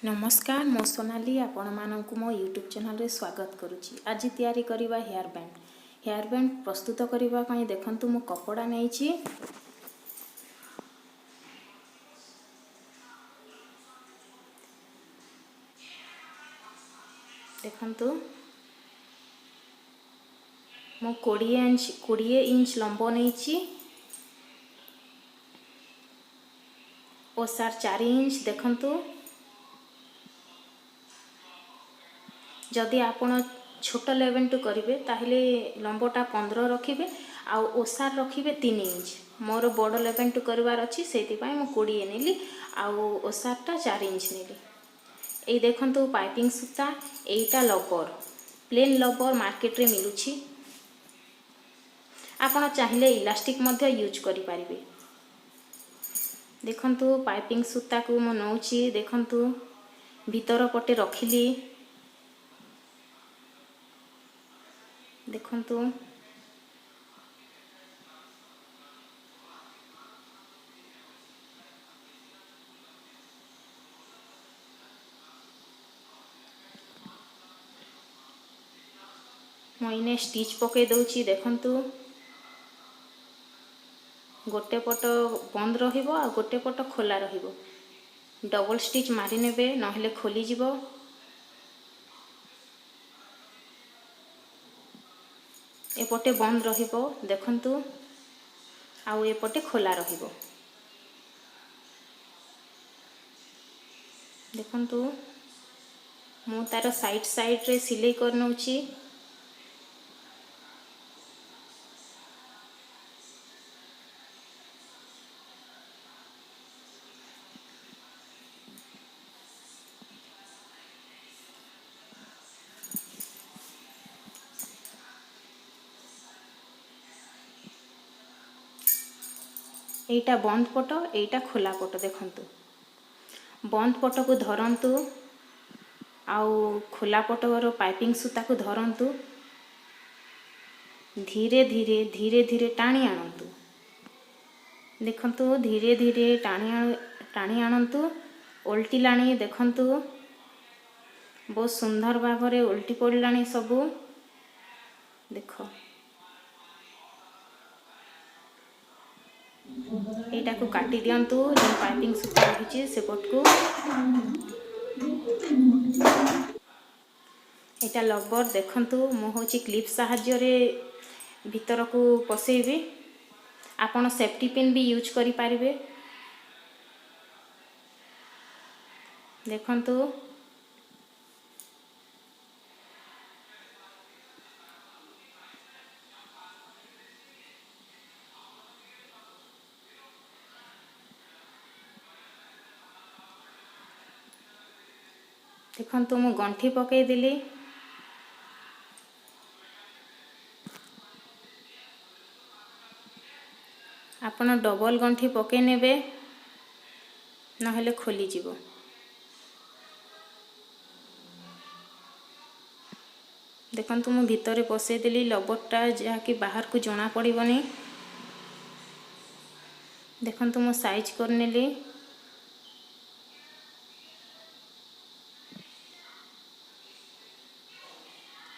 नमस्कार मो सोनाली आपण मानक मो यूट्यूब चैनल रे स्वागत करुच्ची। आज तैयारी करिबा हेयर बैंड प्रस्तुत करबा पई देखंतु मो कपड़ा नेइची। देखंतु मो 20 इंच लंबो नेइची ओ सार 4 इंच देखंतु। जदि आपण छोट लेवल टू करेंगे ताहले लंबटा 15 रखिए आउ ओसार रखिए 3 इंच। मोर बड़ लेवल टू करवार अच्छी से 20 नेली आउ ओसारटा 4 इंच नेली। ये देखंतु पाइपिंग सूता एटा लबर प्लेन लबर मार्केट रे मिलुछि। आपण चाहिए इलास्टिक मध्य यूज करि परिबे। देखंतु पाइपिंग सूता को मो नौची देखंतु भीतर पटे रखिली। देखंतु मुझे स्टिच पकई दौची। देखंतु गोटे पट बंद रहिबो आ गोटे पट खोला रहिबो। डबल स्टिच मारी नेबे नहले खोली जिवो। एपटे बंद रहिबो देखंतु आउ एपटे खोला रहिबो। देखंतु मु तार साइड रे सिलाई कर नउची। एटा बंद पट एटा खोला पट। देखंतु बंद पट को धरंतु आउ खोला पटर पाइपिंग सूता को धरंतु। धीरे धीरे धीरे धीरे टाणी आणंतु। देखंतु धीरे धीरे टाणी आणंतु। उल्टी लाणी देखंतु बहुत सुंदर भावरे उल्टी पड़लाणी सबू। देख एटा को काटी दियंतु जो पाइपिंग सूता रही से पट को। एटा लबर देखंतु मो होची क्लिप सहाय्य रे भीतर को पसेबे। आपण सेफ्टी पिन भी यूज करि पारिबे। देखंतु देखंतु मु गंठी पकई देली। आपण डबल गंठी पकई नेबे नहले खोली जिवो। देखंतु मु भीतर पसई देली लबरटा जहा कि बाहर को जना पड़िबनी। देखंतु मु साइज कर नेली।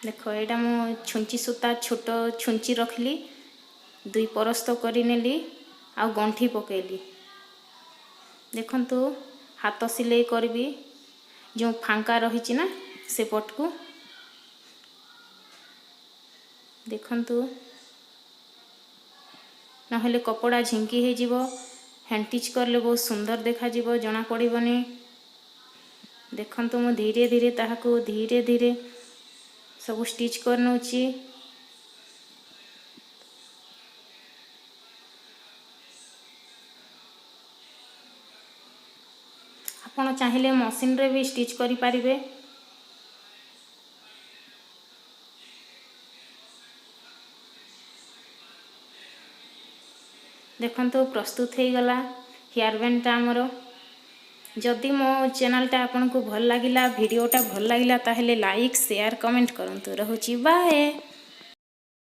देख एटा मु छुंची सूता छोट छुंची रखली 2 परस्त करी नेली आ गंठी पकेली। देखंतु हाथ सिलाई करबी जो फांका रही ना से पट को। देखंतु नहले कपड़ा झिंकी हे जिवो। हैंटिच करले बहुत सुंदर देखा जिवो जना पड़िबनी। देखंतु मु धीरे धीरे ताहाको धीरे धीरे सब स्टिच कर नउची। आपण चाहिए मशीन रे भी स्टिच करि पारिबे। देखंतु प्रस्तुत हो गला हेयर बैंड आमर। जदि मो चैनलटा आपन को भल लागिला वीडियोटा भल लागिला ताहले लाइक शेयर कमेंट करंतु। रहूची बाय।